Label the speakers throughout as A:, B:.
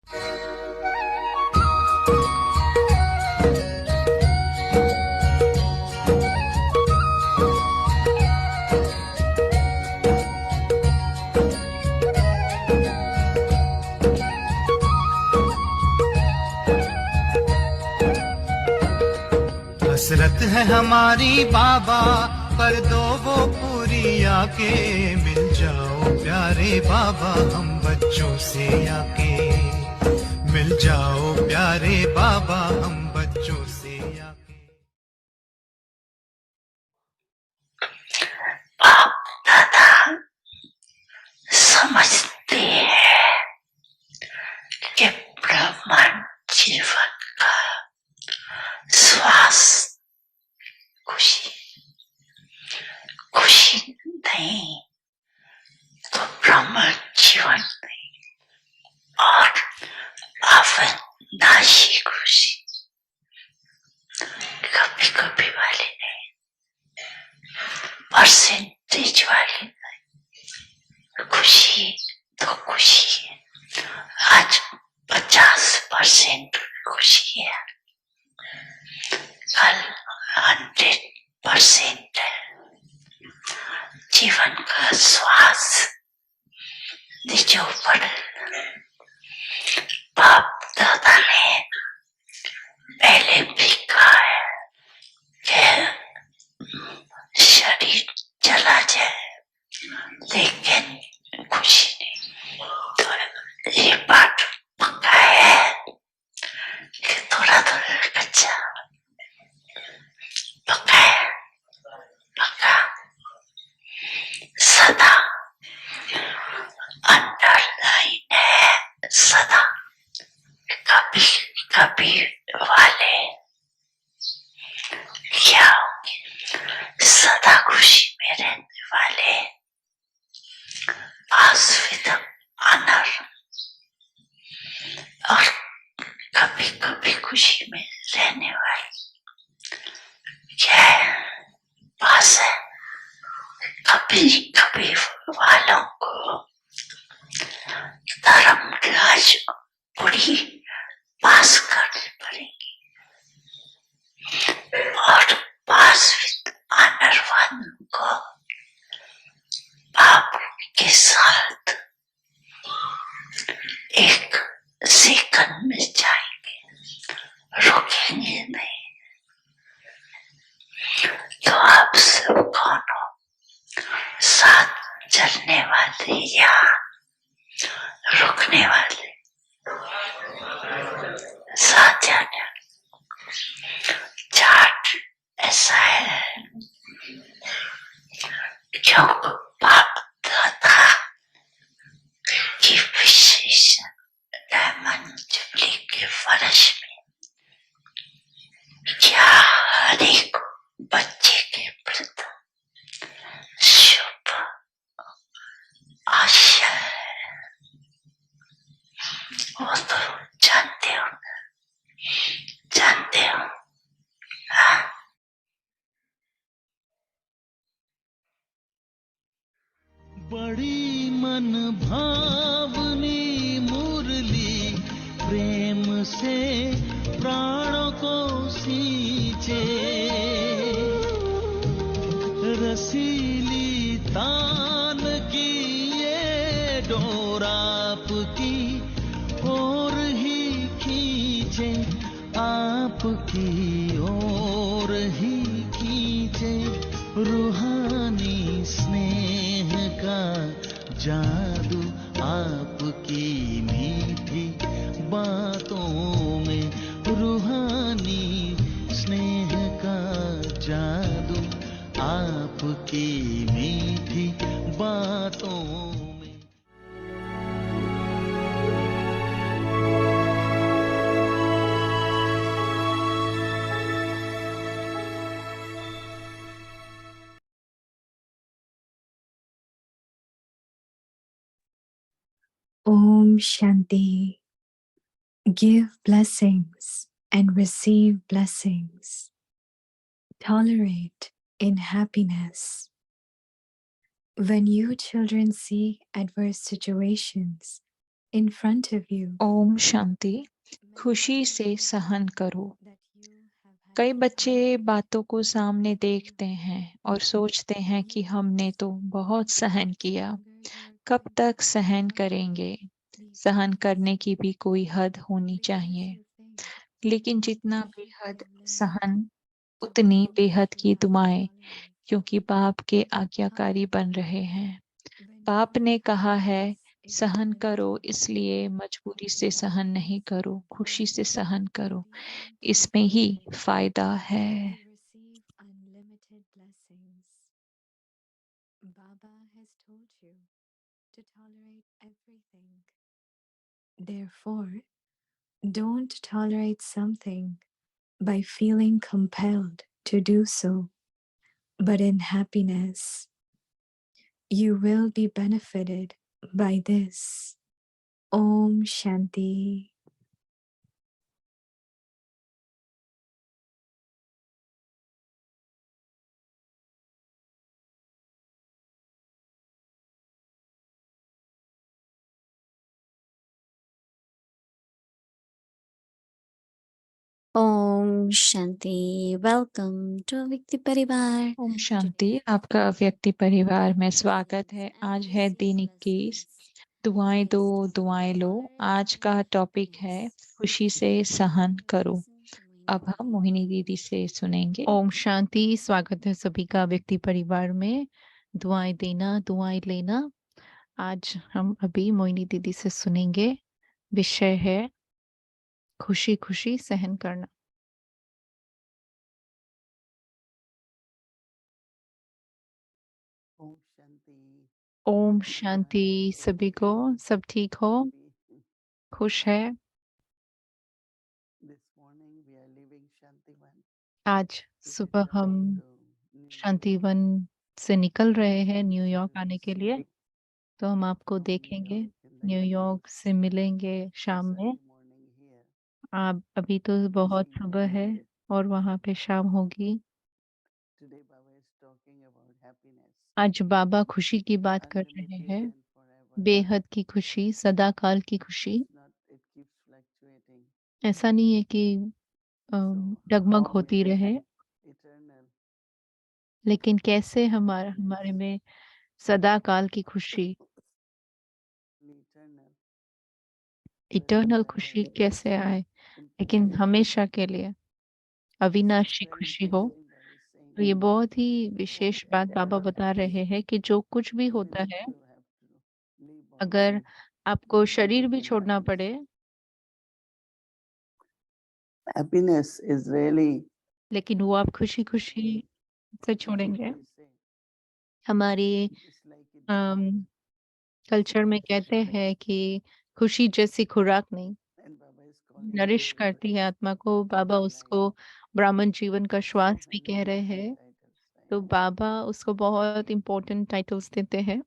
A: हसरत है हमारी बाबा, कर दो वो पूरी आके। मिल जाओ प्यारे बाबा हम बच्चों से आके। मिल जाओ प्यारे बाबा हम बच्चों से आके।
B: बाप दादा समझते हैं कि ब्रह्मांड जीवन का श्वास खुशी, खुशी नहीं तो ब्रह्मांड जीवन नहीं, और अविनाशी खुशी कभी कभी वाली नहीं, परसेंटेज वाली नहीं। खुशी तो खुशी है, आज 50% खुशी है, कल 100% है। जीवन का श्वास नीचे ऊपर। बाप दादा ने पहले भी कहा है कि शरीर चला जाए लेकिन खुशी नहीं, तो ये बात पक्का है कि थोड़ा थोड़ा कच्चा पक्का है, पक्का सदा अंडरलाइन है, सदा कभी कभी वाले क्या होंगे, सदा खुशी में रहने वाले आस्विदम अनर, और कभी कभी खुशी में रहने वाले क्या है, पास है। कभी कभी वालों को धर्म राज पूरी पास करनी पड़ेगी, और पास आनर वालों को बाप के साथ एक सेकंड में जाएंगे, रुकेंगे नहीं। तो आप सब कौन हो, साथ चलने वाले या रुकने वाले? साथ जाने चार्ट ऐसा है क्योंकि बाप दादा की विशेष डायमंड जुबली के वर्ष में क्या हर एक बच्चे के प्रति शुभ आशा है, वो तो जानते हो, जानते हो। हाँ?
C: बड़ी मन भावनी मुरली प्रेम से प्राणों को सींचे, रसीली तान की ये डोर आपकी ओर ही खींचे, आपकी ओर ही खींचे। रूहानी स्नेह का जादू आपकी मीठी बातों में, रूहानी स्नेह का जादू आपकी मीठी बातों में।
D: Om Shanti. Give blessings and receive blessings. Tolerate in happiness. When you children see adverse situations in front of you.
E: Om Shanti. खुशी से सहन करो। कई बच्चे बातों को सामने देखते हैं और सोचते हैं कि हमने तो बहुत सहन किया, कब तक सहन करेंगे। सहन करने की भी कोई हद होनी चाहिए, लेकिन जितना बेहद सहन उतनी बेहद की दुआएं, क्योंकि बाप के आज्ञाकारी बन रहे हैं। बाप ने कहा है सहन करो, इसलिए मजबूरी से सहन नहीं करो, खुशी से सहन करो, इसमें ही फायदा है।
D: Unlimited blessings. Baba has told you to tolerate everything. Therefore, don't tolerate something by feeling compelled to do so, but in happiness. You will be benefited by this. Om Shanti.
F: Om Shanti. Welcome to Vikti Parivar.
E: Om Shanti. आपका व्यक्ति परिवार में स्वागत है। आज है दिन 21। दुआएं दो, दुआएं लो। आज का टॉपिक है खुशी से सहन करो। अब हम मोहिनी दीदी से सुनेंगे।
G: ओम शांति। स्वागत है सभी का व्यक्ति परिवार में। दुआएं देना, दुआएं लेना। आज हम अभी मोहिनी दीदी से सुनेंगे। विषय है खुशी खुशी सहन करना।
C: ओम शांति।
G: ओम शांति सभी को। सब ठीक हो, खुश है। आज सुबह हम शांतिवन से निकल रहे हैं न्यूयॉर्क आने के लिए, तो हम आपको देखेंगे। न्यूयॉर्क से मिलेंगे शाम में। आप अभी तो बहुत सुबह है और वहाँ पे शाम होगी। आज बाबा खुशी की बात कर रहे हैं, बेहद की खुशी, सदाकाल की खुशी। ऐसा नहीं है कि डगमग होती रहे, लेकिन कैसे हमारे में सदाकाल की खुशी, इटर्नल खुशी कैसे आए, लेकिन हमेशा के लिए अविनाशी खुशी हो। तो ये बहुत ही विशेष बात बाबा बता रहे हैं कि जो कुछ भी होता है, अगर आपको शरीर भी छोड़ना पड़े,
C: Happiness is really
G: लेकिन वो आप खुशी खुशी से छोड़ेंगे। हमारी कल्चर में कहते हैं कि खुशी जैसी खुराक नहीं, नरिश करती है आत्मा को। बाबा उसको ब्राह्मण जीवन का श्वास भी कह रहे हैं, तो बाबा उसको बहुत इम्पोर्टेंट टाइटल्स देते हैं।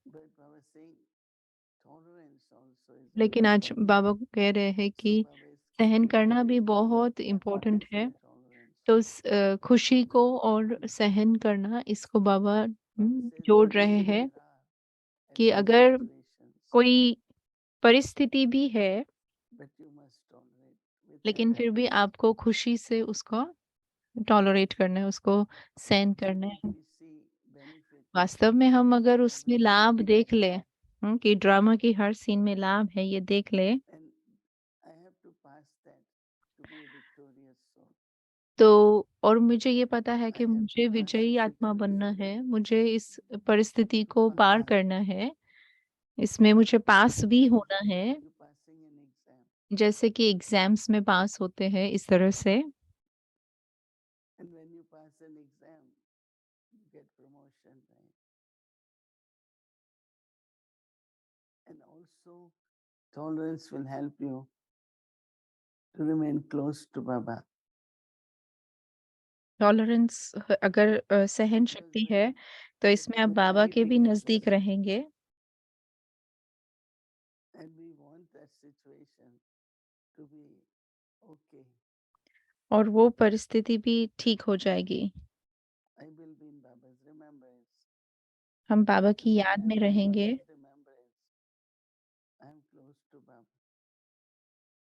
G: लेकिन आज बाबा को कह रहे हैं कि सहन करना भी बहुत इम्पोर्टेंट है। तो खुशी को और सहन करना, इसको बाबा जोड़ रहे हैं कि अगर कोई परिस्थिति भी है, लेकिन फिर भी आपको खुशी से उसको टॉलरेट करना है, उसको सहन करना है। वास्तव में हम अगर उसमें लाभ देख लें, कि ड्रामा की हर सीन में लाभ है, ये देख ले, तो और मुझे ये पता है कि मुझे विजयी आत्मा बनना है, मुझे इस परिस्थिति को पार करना है, इसमें मुझे पास भी होना है, जैसे कि एग्जाम्स में पास होते हैं, इस तरह से।
C: And also, tolerance will help you to remain close to Baba.
G: Tolerance अगर सहन शक्ति है, तो इसमें आप बाबा के भी नजदीक रहेंगे।
C: And we want that situation to be okay.
G: और वो परिस्थिति भी ठीक हो जाएगी।
C: I will be in Baba's remembrance.
G: हम बाबा की
C: And
G: याद में
C: whenever
G: रहेंगे।
C: Baba's remembrance, I am close to Baba.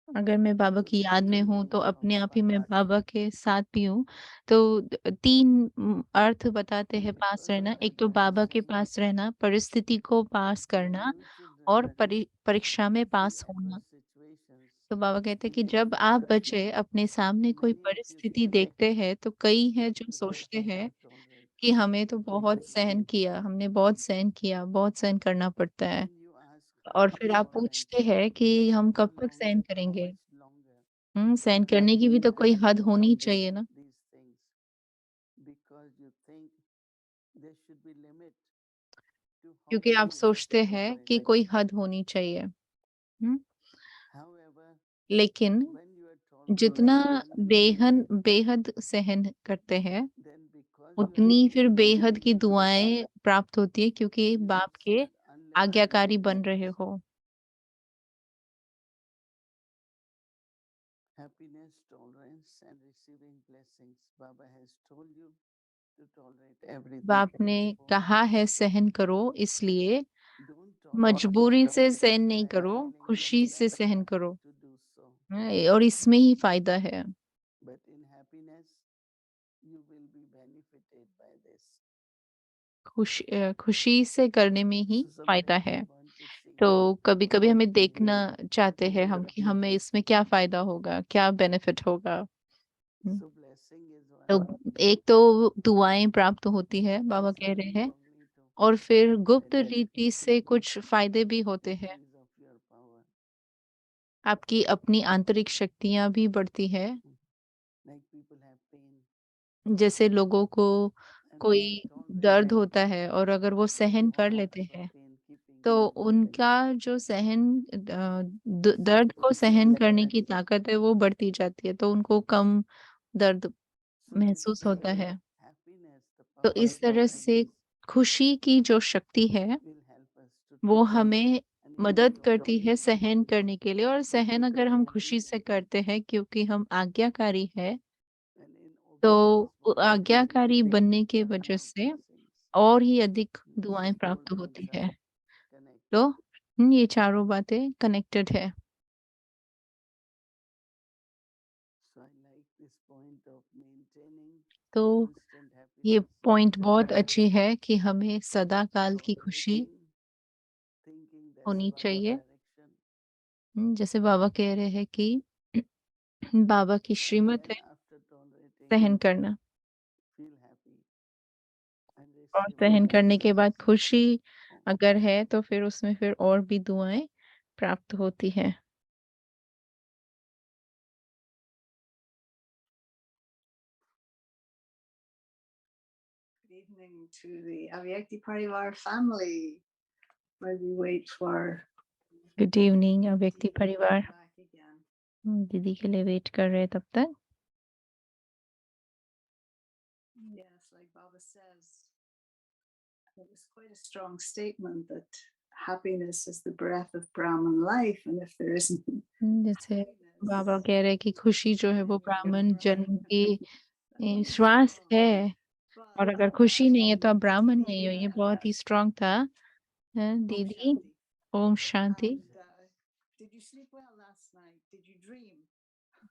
G: अगर मैं बाबा की याद में हूँ तो अपने आप ही मैं बाबा के साथ भी हूँ। तो 3 अर्थ बताते हैं पास रहना। एक तो बाबा के पास रहना, परिस्थिति को पास
C: When
G: करना
C: you
G: और
C: children
G: परीक्षा में
C: see
G: पास होना।
C: adverse situations,
G: तो बाबा कहते हैं कि
C: think
G: जब
C: about
G: आप
C: it.
G: बच्चे अपने सामने कोई
C: Many of you
G: परिस्थिति
C: students
G: देखते हैं तो कई हैं जो
C: today
G: सोचते
C: also
G: हैं
C: tolerate
G: कि हमें तो बहुत
C: because
G: सहन किया, हमने बहुत सहन किया, बहुत सहन करना पड़ता है।
C: when you ask
G: और
C: how
G: फिर आप
C: tolerance,
G: पूछते हैं कि हम
C: how
G: कब तक
C: long,
G: सहन
C: how
G: करेंगे?
C: much longer,
G: सहन
C: and
G: करने की भी तो कोई
C: why
G: हद
C: you
G: होनी
C: tolerate
G: चाहिए ना,
C: these things because you think there should be limit to how
G: क्योंकि
C: much
G: आप
C: you have to
G: सोचते हैं
C: tolerate.
G: कि कोई हद होनी चाहिए।
C: However,
G: लेकिन
C: when you are tolerating
G: जितना
C: unlimited,
G: बेहद सहन करते हैं,
C: then because you are
G: उतनी फिर
C: tolerating
G: बेहद की
C: unlimited,
G: दुआएँ प्राप्त होती है क्योंकि
C: you
G: बाप
C: will
G: के
C: feel unlimited
G: आज्ञाकारी बन रहे
C: happiness.
G: हो।
C: Happiness, tolerance, and receiving blessings. Baba has told you to tolerate everything.
G: बाप ने कहा है सहन करो, इसलिए
C: Don't tolerate
G: मजबूरी से सहन
C: by
G: नहीं करो,
C: feeling
G: खुशी
C: that
G: से
C: you
G: सहन
C: have
G: करो।
C: to do so.
G: और इसमें ही फ़ायदा है।
C: But in happiness, you will be benefited by this.
G: खुशी से करने में ही
C: So
G: फ़ायदा
C: sometimes
G: है।
C: we want to see
G: तो कभी-कभी
C: what
G: हमें
C: will be
G: देखना चाहते हैं हम कि हमें इसमें क्या फ़ायदा होगा, क्या बेनिफिट होगा। हुँ।
C: so blessing is
G: तो
C: one.
G: एक तो दुआएँ प्राप्त होती है, बाबा
C: It's
G: कह
C: up
G: रहे
C: to
G: हैं,
C: you only to
G: और फिर गुप्त
C: get it.
G: रीति से कुछ फ़ायदे भी होते हैं।
C: Increase of your power.
G: आपकी अपनी आंतरिक शक्तियाँ भी बढ़ती है।
C: Like people have pain
G: जैसे लोगों को
C: and
G: कोई
C: they tolerate
G: दर्द
C: it.
G: होता है और अगर वो
C: They
G: सहन कर
C: tolerate
G: लेते
C: the
G: हैं,
C: pain, keeping
G: तो
C: it.
G: उनका जो दर्द को सहन करने की ताकत है वो बढ़ती जाती है, तो उनको कम दर्द
C: So this
G: महसूस होता
C: power of
G: है।
C: happiness, the
G: तो
C: power of
G: इस तरह से
C: happiness
G: खुशी की जो शक्ति है,
C: will help us to
G: वो
C: tolerate.
G: हमें
C: And when you
G: मदद करती है
C: tolerate,
G: सहन करने के लिए, और सहन अगर हम खुशी से करते हैं क्योंकि हम आज्ञाकारी हैं,
C: and in
G: तो
C: obedience, what happens?
G: आज्ञाकारी बनने के वजह
C: More
G: से
C: blessings.
G: और ही अधिक
C: These
G: दुआएँ
C: four
G: प्राप्त
C: things
G: होती
C: are
G: है।
C: connected.
G: तो ये चारों बातें कनेक्टेड है।
C: So I like this point of maintaining
G: तो
C: instant
G: ये
C: happiness,
G: पॉइंट बहुत अच्छी है कि हमें सदा काल की खुशी
C: tolerating, thinking that's
G: होनी
C: Baba's
G: चाहिए।
C: direction,
G: जैसे बाबा कह रहे हैं कि बाबा की
C: and
G: श्रीमत
C: then
G: है
C: after tolerating,
G: सहन करना,
C: feel happy and
G: और
C: receive
G: सहन करने के
C: blessings.
G: बाद खुशी अगर है तो फिर उसमें फिर और भी दुआएँ प्राप्त होती हैं।
H: Good evening to the Avyakti Parivar family, while we wait for
G: good evening अव्यक्ति
H: Didi to
G: परिवार।
H: come back again.
G: दीदी के लिए वेट कर रहे हैं तब तक।
H: Yes, like Baba says, it was quite a strong statement that happiness is the breath of Brahman life, and if there isn't
G: जैसे बाबा कह रहे हैं कि खुशी जो है वो
H: then you're
G: ब्राह्मण जन्म की
H: that's
G: श्वास
H: strong.
G: है, और
H: But
G: अगर खुशी नहीं है तो आप ब्राह्मण
H: Didi,
G: नहीं हो। ये बहुत ही स्ट्रांग था।
H: Om
G: दीदी
H: Shanti.
G: Om Shanti.
H: And did you sleep well last night? Did you dream?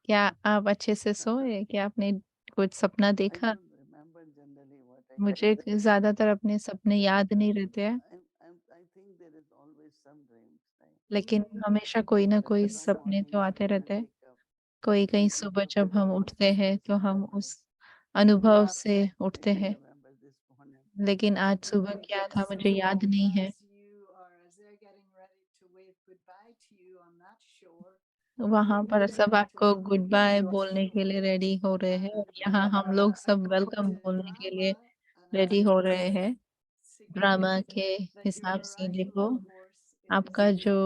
G: क्या आप अच्छे से सोए? क्या आपने कुछ सपना
C: I
G: देखा?
C: don't remember generally what I
G: मुझे
C: dream.
G: ज़्यादातर अपने सपने
C: But
G: याद नहीं रहते हैं,
C: I think there is always some dreams, right?
G: लेकिन हमेशा कोई ना कोई
C: Some
G: सपने तो
C: mornings
G: आते
C: when you
G: रहते हैं।
C: wake up,
G: कोई कहीं
C: you
G: सुबह
C: have
G: जब हम
C: very
G: उठते हैं तो
C: specific
G: हम
C: memories.
G: उस अनुभव से
C: I
G: उठते
C: don't
G: हैं,
C: remember this morning.
G: लेकिन आज सुबह क्या था मुझे याद नहीं है।
H: As they're getting ready to wave goodbye to you on that shore,
G: वहाँ
H: we're
G: पर
H: getting
G: सब
H: ready to
G: आपको
H: welcome
G: good
H: you
G: bye
H: to our
G: बोलने के
H: shore.
G: लिए रेडी हो रहे हैं, और
H: And
G: यहाँ हम लोग सब वेलकम
H: according to
G: बोलने के लिए
H: Brahma, and
G: रेडी
H: as
G: हो
H: it's
G: रहे हैं। ड्रामा
H: significant
G: के
H: that
G: हिसाब
H: your
G: से
H: arrival,
G: देखो,
H: of course,
G: आपका
H: is
G: जो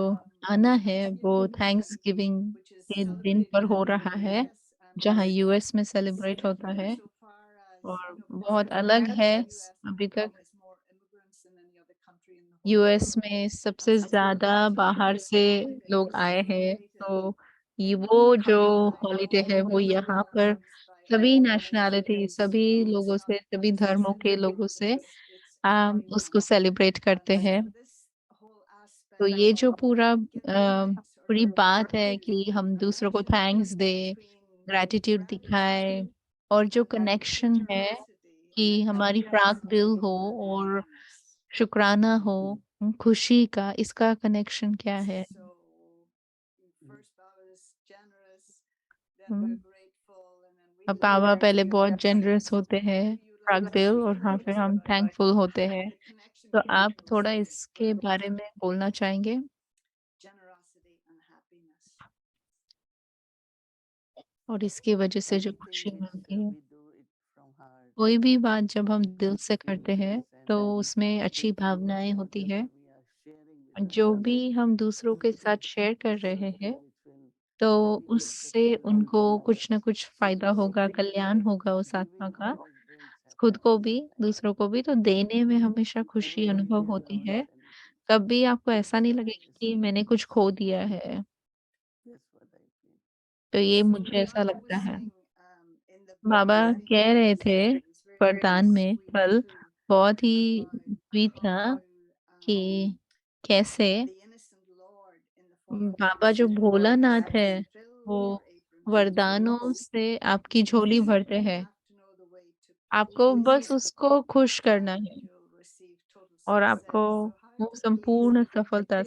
G: आना है वो
H: Thanksgiving Day,
G: Thanksgiving
H: which is
G: के दिन पर
H: celebrated
G: हो
H: in
G: रहा
H: the
G: है,
H: US and
G: जहाँ
H: is
G: यूएस में सेलिब्रेट होता
H: significant
G: है,
H: so far as
G: और बहुत
H: Pacific
G: अलग है।
H: US
G: अभी तक
H: has more immigrants than any other country in the whole
G: US
H: world.
G: में
H: And
G: सबसे
H: so
G: ज़्यादा
H: it's a
G: बाहर
H: very
G: से लोग
H: significant
G: आए हैं,
H: celebrated
G: तो ये
H: in
G: वो जो
H: America by
G: हॉलिडे
H: all
G: है वो यहाँ पर
H: backgrounds, by
G: सभी
H: all
G: नेशनैलिटी,
H: religions.
G: सभी
H: It's
G: लोगों
H: not
G: से, सभी
H: just
G: धर्मों के
H: Pacific,
G: लोगों से
H: it's everyone.
G: उसको सेलिब्रेट करते
H: And
G: हैं।
H: so this whole
G: तो
H: aspect
G: ये जो
H: of
G: पूरा
H: giving or
G: बड़ी बात है कि हम दूसरों को थैंक्स दे, ग्रैटिट्यूड दिखाए, और जो कनेक्शन है कि हमारी प्राक दिल हो और शुक्राना हो खुशी का, इसका कनेक्शन क्या है? अब बाबा पहले बहुत जेनरस होते हैं, प्राक दिल, और हाँ फिर हम थैंकफुल होते हैं। तो आप थोड़ा इसके बारे में बोलना चाहेंगे? और इसकी वजह से जो खुशी मिलती है, कोई भी बात जब हम दिल से करते हैं तो उसमें अच्छी भावनाएं होती है। जो भी हम दूसरों के साथ शेयर कर रहे हैं तो उससे उनको कुछ ना कुछ फायदा होगा, कल्याण होगा उस आत्मा का, खुद को भी, दूसरों को भी। तो देने में हमेशा खुशी अनुभव होती है। कभी आपको ऐसा नहीं लगेगा कि मैंने कुछ खो दिया है। तो ये मुझे ऐसा लगता है। बाबा कह रहे थे वरदान में कल, बहुत ही स्वीट था, कि कैसे बाबा जो भोलानाथ है वो वरदानों से आपकी झोली भरते हैं। आपको बस उसको खुश करना है और आपको वो संपूर्ण सफलता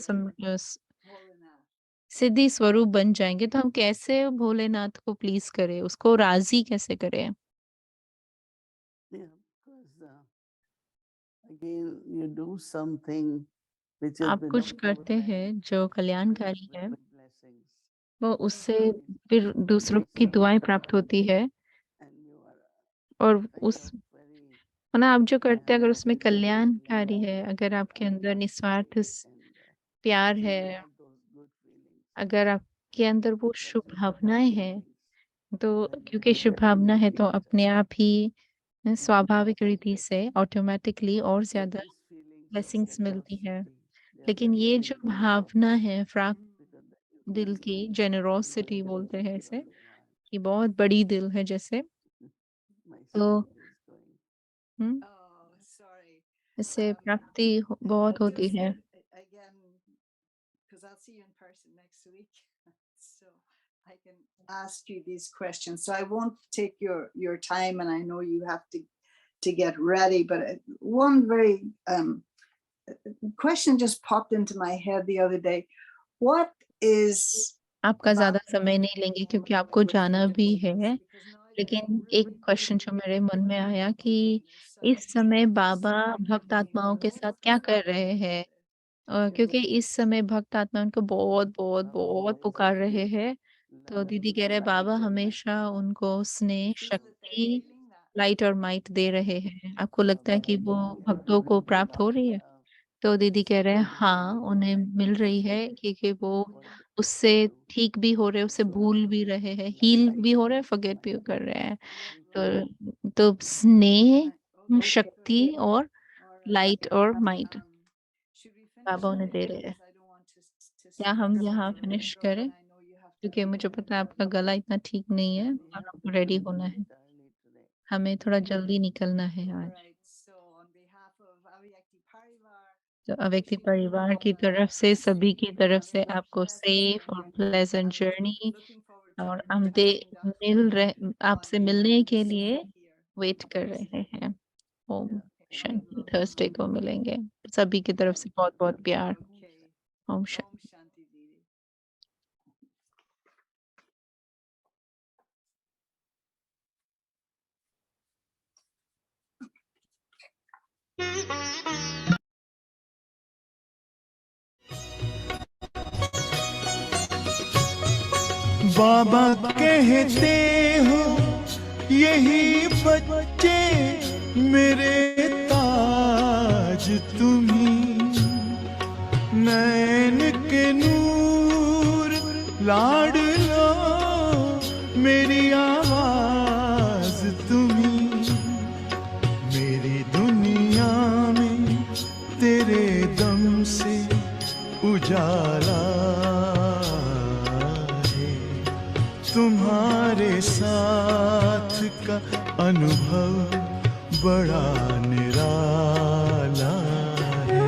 G: सिद्धि स्वरूप बन जाएंगे। तो हम कैसे भोलेनाथ को प्लीज करें, उसको राजी कैसे करें? आप कुछ करते हैं जो कल्याणकारी है, वो उससे फिर दूसरों की दुआएं प्राप्त होती है। और उस ना आप जो करते हैं, अगर उसमें कल्याणकारी है, अगर आपके अंदर निस्वार्थ प्यार है, अगर आपके अंदर वो शुभ भावनाएं हैं, तो क्योंकि शुभ भावना है तो अपने आप ही स्वाभाविक रीति से ऑटोमेटिकली और ज्यादा ब्लेसिंग्स मिलती है। लेकिन ये जो भावना है फ्राक दिल की, जेनरोसिटी बोलते हैं इसे, कि बहुत बड़ी दिल है जैसे, तो इससे प्राप्ति बहुत होती है।
H: Because I'll see you in person next week, so I can ask you these questions. So I won't take your time, and I know you have to get ready. But one very question just popped into my head the other day. What is
G: आपका ज्यादा समय नहीं लेंगे क्योंकि आपको जाना भी है, लेकिन एक क्वेश्चन जो मेरे मन में आया कि इस समय बाबा भक्त आत्माओं के साथ क्या कर रहे हैं? क्योंकि इस समय भक्त आत्मा उनको बहुत बहुत बहुत पुकार रहे हैं। तो दीदी कह रहे बाबा हमेशा उनको स्नेह, शक्ति, लाइट और माइट दे रहे हैं। आपको लगता है कि वो भक्तों को प्राप्त हो रही है? तो दीदी कह रहे हैं हाँ, उन्हें मिल रही है, क्योंकि वो उससे ठीक भी हो रहे हैं, उससे भूल भी रहे हैं, हील भी हो रहे हैं, फॉरगेट भी कर रहे हैं। तो स्नेह, शक्ति और लाइट और माइट बाबा उन्हें दे रहे हैं। क्या हम यहाँ फिनिश करें? क्योंकि मुझे पता है आपका गला इतना ठीक नहीं है और आपको रेडी होना है। हमें थोड़ा जल्दी निकलना है आज। तो अव्यक्ति परिवार की तरफ से, सभी की तरफ से आपको सेफ और प्लेजेंट जर्नी, और हम आपसे मिलने के लिए वेट कर रहे हैं। ओम शांति। थर्सडे को मिलेंगे। सभी की तरफ से बहुत बहुत प्यार। ओम शांति।
A: बाबा कहते हो यही बच्चे मेरे ताज तुम्ही, नैन के नूर लाडलो मेरी आवाज तुम्ही, मेरी दुनिया में तेरे दम से उजाला, तुम्हारे साथ का अनुभव बड़ा निराला है।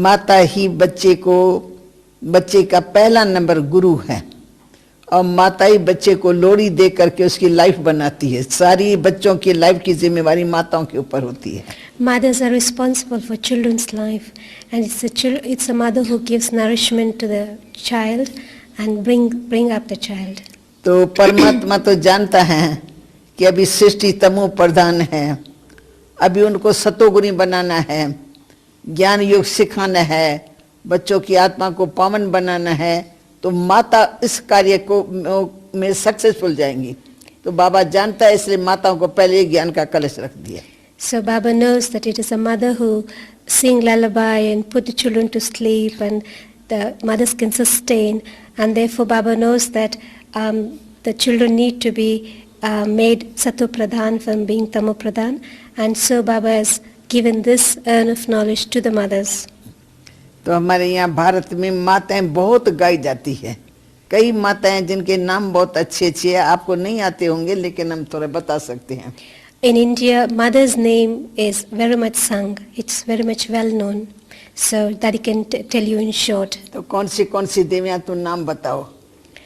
C: माता ही बच्चे का पहला नंबर गुरु है, और माता ही बच्चे को लोरी दे करके उसकी लाइफ बनाती है। सारी बच्चों की लाइफ की जिम्मेवारी माताओं के ऊपर होती है।
I: Mothers are responsible for children's life, and it's a mother who gives nourishment to the child and bring up the child.
C: तो परमात्मा तो जानता है कि अभी सृष्टि तमो प्रधान है, अभी उनको सतोगुणी बनाना है, ज्ञान योग सिखाना है, बच्चों की आत्मा को पावन बनाना है, तो माता इस कार्य को में सक्सेसफुल जाएंगी। तो बाबा जानता है, इसलिए माताओं को पहले ज्ञान का कलश रख दिया।
I: So Baba knows that it is a mother who sing lullaby and put the children to sleep, and the mothers can sustain, and therefore Baba knows that the children need to be made Sato Pradhan from being Tamo Pradhan, and so Baba has given this urn of knowledge to the mothers.
C: तो हमारे यहाँ भारत में माताएं बहुत गाई जाती है। कई माताएं जिनके नाम बहुत अच्छे अच्छे हैं, आपको नहीं आते होंगे लेकिन हम थोड़ा बता सकते हैं।
I: In India, mother's name is very much sung. It's very much well known. So that I can tell you in short.
C: तो कौन सी देवियां तुम नाम बताओ?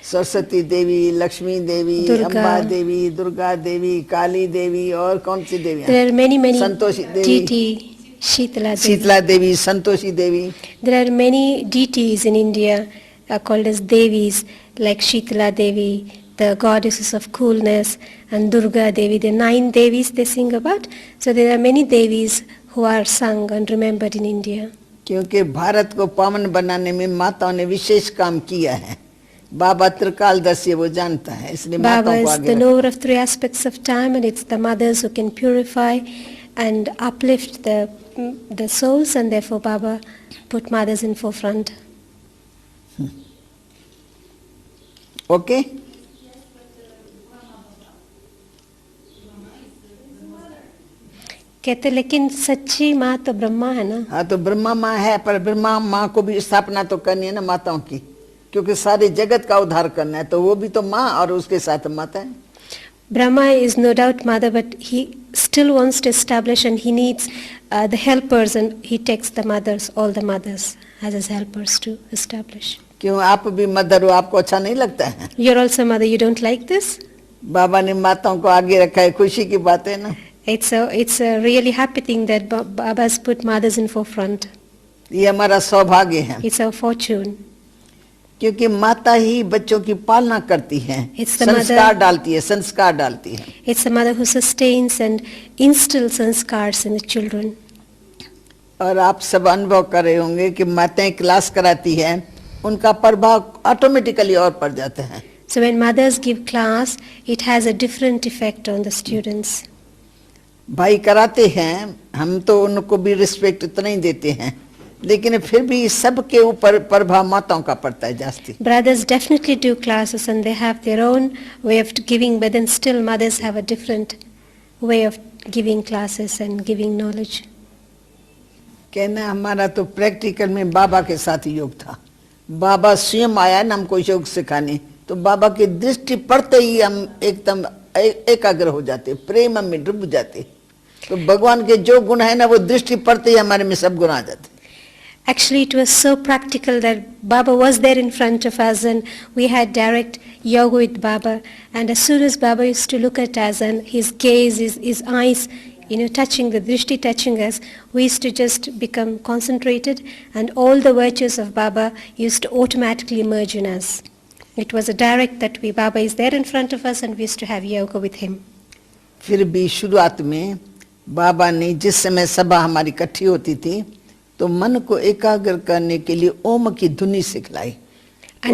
C: सरस्वती देवी, लक्ष्मी देवी, अम्बा देवी, दुर्गा देवी, काली देवी, और कौन सी देवियां?
I: There are many
C: Santoshi Devi,
I: deity,
C: Sheetla Devi, Santoshi Devi.
I: There are many deities in India called as Devis, like Shitala Devi, the goddesses of coolness, and Durga Devi. The 9 Devis they sing about. So there are many Devis who are sung and remembered in India.
C: क्योंकि भारत को पावन बनाने में माताओं ने विशेष काम किया है। बाबा त्रिकालदर्शी वो जानता है, इसलिए
I: Baba
C: माताओं को
I: is
C: आगे
I: the knower of 3 aspects of time, and it's the mothers who can purify and uplift the souls, and therefore Baba put mothers in forefront.
C: Okay.
I: कहते लेकिन सच्ची माँ तो ब्रह्मा है ना।
C: हाँ, तो ब्रह्मा माँ है, पर ब्रह्मा माँ को भी स्थापना तो करनी है ना माताओं की, क्योंकि सारे जगत का उद्धार करना है, तो वो भी तो माँ और उसके साथ माता है।
I: Brahma is no doubt mother, but he still wants to establish, and he needs the helpers, and he takes the mothers, all the mothers as his helpers to establish.
C: क्यों आप भी मदर हो, आपको अच्छा नहीं लगता है?
I: You're also mother, you don't like this?
C: बाबा ने माताओं को आगे रखा है, खुशी की बात है ना।
I: It's a really happy thing that Baba has put mothers in forefront.
C: ये हमारा सौभाग्य है।
I: It's our fortune.
C: क्योंकि माता ही बच्चों की पालना करती है, संस्कार डालती है।
I: It's the mother who sustains and instills sanskars in the children.
C: और आप सब अनुभव कर रहे होंगे कि माताएं क्लास कराती हैं, उनका प्रभाव ऑटोमेटिकली और पड़ जाता है।
I: So when mothers give class, it has a different effect on the students.
C: भाई कराते हैं, हम तो उनको भी रिस्पेक्ट उतना ही देते हैं, लेकिन फिर भी सबके ऊपर प्रभाव माताओं का पड़ता है जास्ती।
I: Brothers definitely do classes and they have their own way of giving, but then still mothers have a different way of giving classes and giving knowledge.
C: कहना हमारा तो प्रैक्टिकल में बाबा के साथ योग था। बाबा स्वयं आया ना हमको योग सिखाने, तो बाबा की दृष्टि पड़ते ही हम एकदम एकाग्र हो जाते, प्रेम में डूब जाते। तो भगवान के जो गुण है ना, वो दृष्टि पड़ते ही हमारे में सब गुण आ जाते।
I: Actually, it was so practical that Baba was there in front of us, and we had direct yoga with Baba. And as soon as Baba used to look at us, and his gaze, his eyes, touching the drishti, touching us, we used to just become concentrated, and all the virtues of Baba used to automatically emerge in us. It was a direct that Baba is there in front of us, and we used to have yoga with him.
C: फिर भी शुरुआत में बाबा ने जिस समय सभा हमारी इकट्ठी होती थी, तो मन को एकाग्र करने के लिए ओम की धुनी सिखलाई।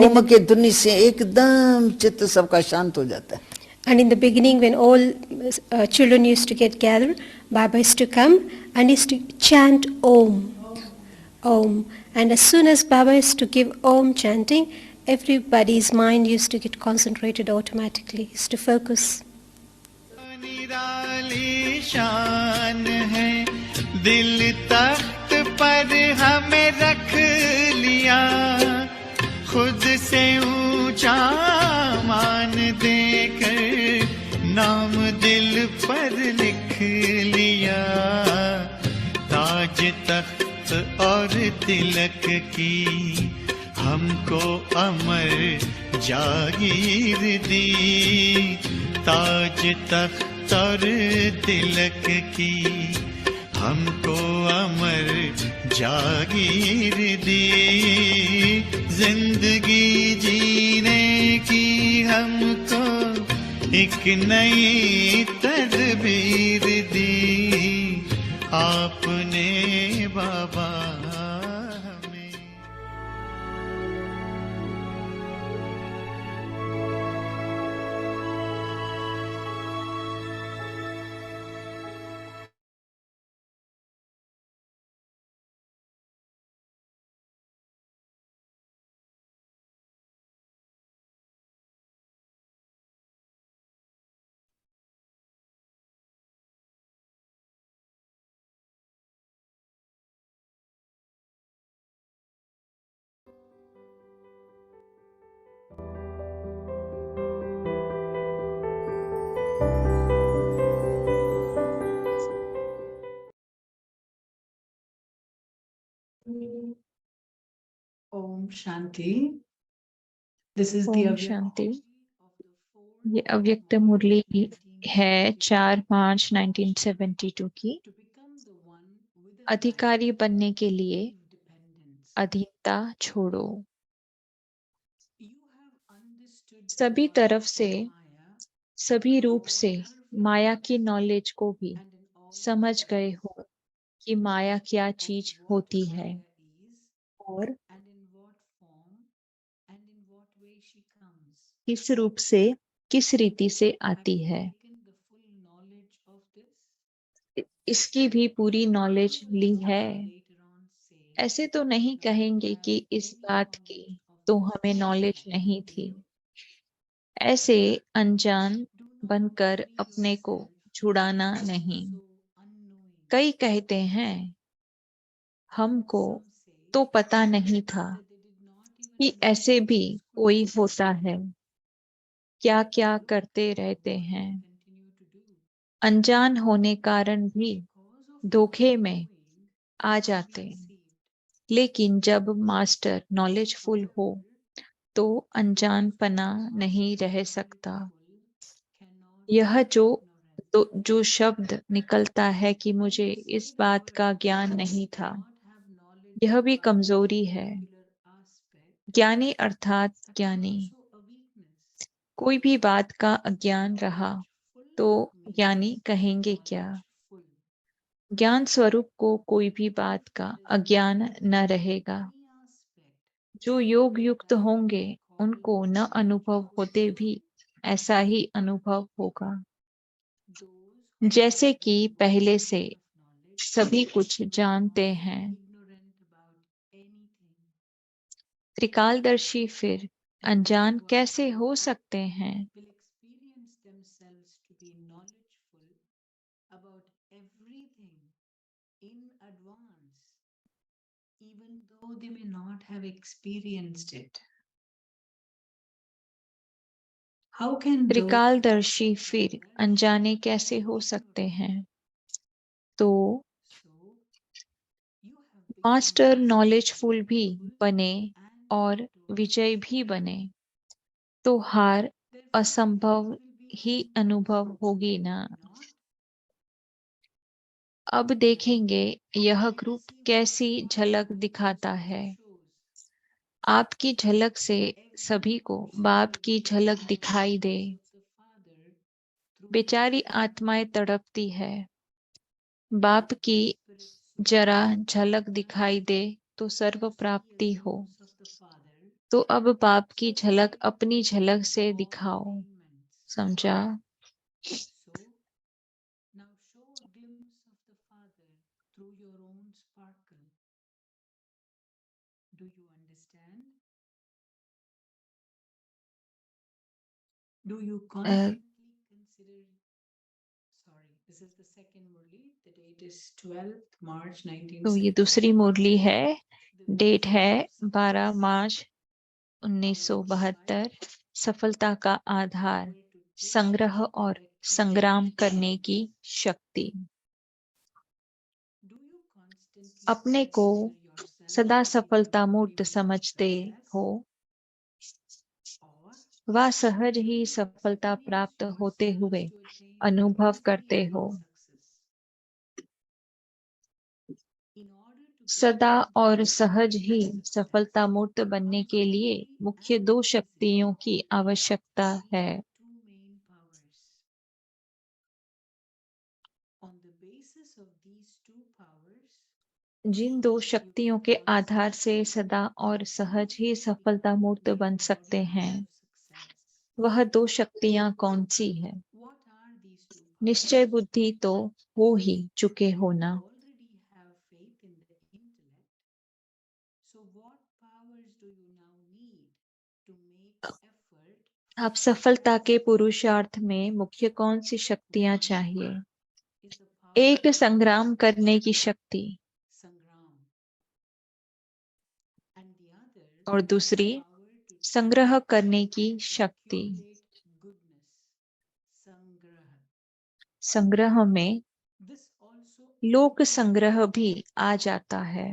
C: ओम की धुनी से एकदम चित्त सबका शांत हो जाता है।
I: And in the beginning, when all children used to get gathered, Baba used to come and used to chant Om, Om. And as soon as Baba used to give Om chanting, everybody's mind used to get concentrated automatically, used to focus.
A: निराली शान है, दिल तख्त पर हमें रख लिया, खुद से ऊंचा मान देकर नाम दिल पर लिख लिया, ताज तख्त और तिलक की हमको अमर जागीर दी। ताज तख्त और तिलक की हमको अमर जागीर दी। जिंदगी जीने की हमको एक नई तदबीर दी। आपने बाबा हमें
J: Om Shanti. This is the
E: Om Shanti. ये अव्यक्त मुरली है 4/5/1972 की। अधिकारी बनने के लिए अधीनता छोड़ो। सभी तरफ से, सभी रूप से माया की नॉलेज को भी समझ गए हो कि माया क्या चीज होती है और किस रूप से, किस रीति से आती है। इसकी भी पूरी नॉलेज ली है। ऐसे तो नहीं कहेंगे कि इस बात की तो हमें नॉलेज नहीं थी। ऐसे अनजान बनकर अपने को छुड़ाना नहीं। कई कहते हैं हमको तो पता नहीं था कि ऐसे भी कोई होता है, क्या क्या करते रहते हैं। अनजान होने कारण भी धोखे में आ जाते। लेकिन जब मास्टर नॉलेजफुल हो तो अनजानपना नहीं रह सकता। यह जो शब्द निकलता है कि मुझे इस बात का ज्ञान नहीं था, यह भी कमजोरी है। ज्ञानी अर्थात ज्ञानी। कोई भी बात का अज्ञान रहा तो ज्ञानी कहेंगे क्या। ज्ञान स्वरूप को कोई भी बात का अज्ञान न रहेगा। जो योग युक्त होंगे उनको न अनुभव होते भी ऐसा ही अनुभव होगा, जैसे कि पहले से सभी कुछ जानते हैं। त्रिकालदर्शी फिर अनजान कैसे हो सकते हैं।
J: even though they may not have experienced it. How can those
E: त्रिकालदर्शी फिर अनजाने कैसे हो सकते हैं। तो मास्टर नॉलेजफुल भी बने और विजय भी बने तो हार असंभव ही अनुभव होगी ना। अब देखेंगे यह ग्रुप कैसी झलक दिखाता है। आपकी झलक से सभी को बाप की झलक दिखाई दे। बेचारी आत्माएं तड़पती है। बाप की जरा झलक दिखाई दे तो सर्व प्राप्ति हो। तो अब बाप की झलक अपनी झलक से दिखाओ। समझा।
J: now show a glimpse of the Father through your own sparkle. Do you understand? Do you constantly consider? Sorry, this is the second Murli. The date is 12th March 1972.
E: तो ये दूसरी मुरली है। डेट है 12 मार्च 1972। सफलता का आधार संग्रह और संग्राम करने की शक्ति। अपने को सदा सफलता मूर्त समझते हो व सहज ही सफलता प्राप्त होते हुए अनुभव करते हो। सदा और सहज ही सफलता मूर्त बनने के लिए मुख्य दो शक्तियों की आवश्यकता है। जिन दो शक्तियों के आधार से सदा और सहज ही सफलता मूर्त बन सकते हैं, वह दो शक्तियां कौन सी है? निश्चय बुद्धि तो हो ही चुके हो ना। अब सफलता के पुरुषार्थ में मुख्य कौन सी शक्तियां चाहिए? एक, संग्राम करने की शक्ति, और दूसरी संग्रह करने की शक्ति। संग्रह में लोक संग्रह भी आ जाता है।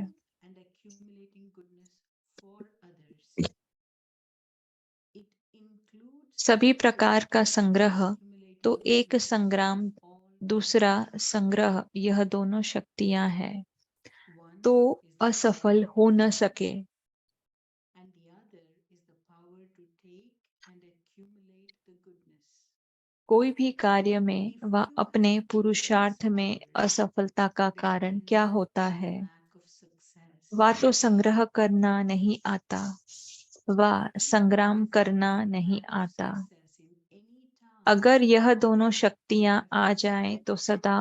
E: सभी प्रकार का संग्रह तो एक, संग्राम दूसरा संग्रह, यह दोनों शक्तियां हैं तो असफल हो न सके। कोई भी कार्य में व अपने पुरुषार्थ में असफलता का कारण क्या होता है? वा तो संग्रह करना नहीं आता व संग्राम करना नहीं आता। अगर यह दोनों शक्तियां आ जाएं तो सदा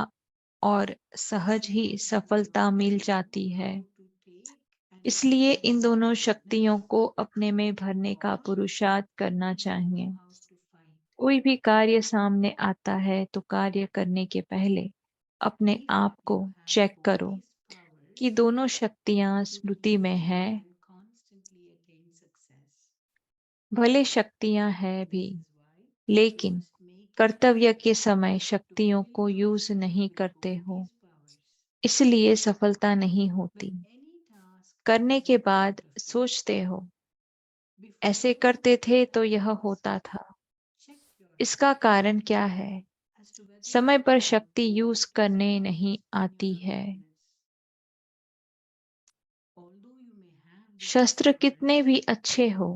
E: और सहज ही सफलता मिल जाती है। इसलिए इन दोनों शक्तियों को अपने में भरने का पुरुषार्थ करना चाहिए। कोई भी कार्य सामने आता है तो कार्य करने के पहले अपने आप को चेक करो कि दोनों शक्तियां स्मृति में है। भले शक्तियां है भी, लेकिन कर्तव्य के समय शक्तियों को यूज नहीं करते हो, इसलिए सफलता नहीं होती। करने के बाद सोचते हो, ऐसे करते थे तो यह होता था। इसका कारण क्या है? समय पर शक्ति यूज करने नहीं आती है। शस्त्र कितने भी अच्छे हो,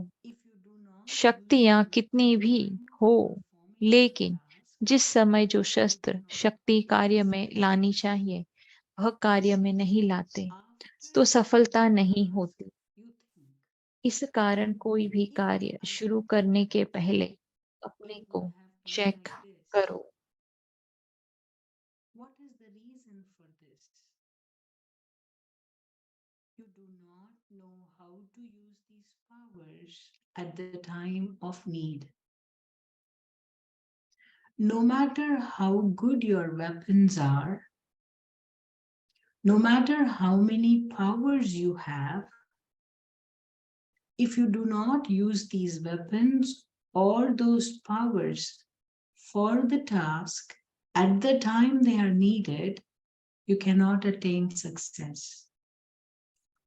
E: शक्तियां कितनी भी हो, लेकिन जिस समय जो शस्त्र शक्ति कार्य में लानी चाहिए वह कार्य में नहीं लाते तो सफलता नहीं होती। इस कारण कोई भी कार्य शुरू करने के पहले अपने को चेक करो।
J: You do not know how to use these powers at the time of need. No matter how good your weapons are, no matter how many powers you have, if you do not use these weapons or those powers for the task at the time they are needed, you cannot attain success.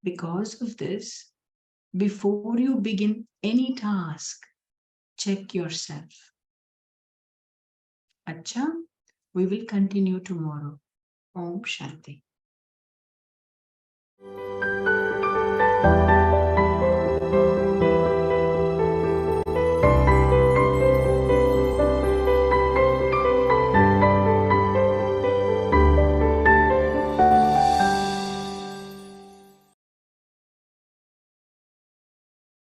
J: Because of this, before you begin any task, check yourself. Acha, we will continue tomorrow. Om Shanti.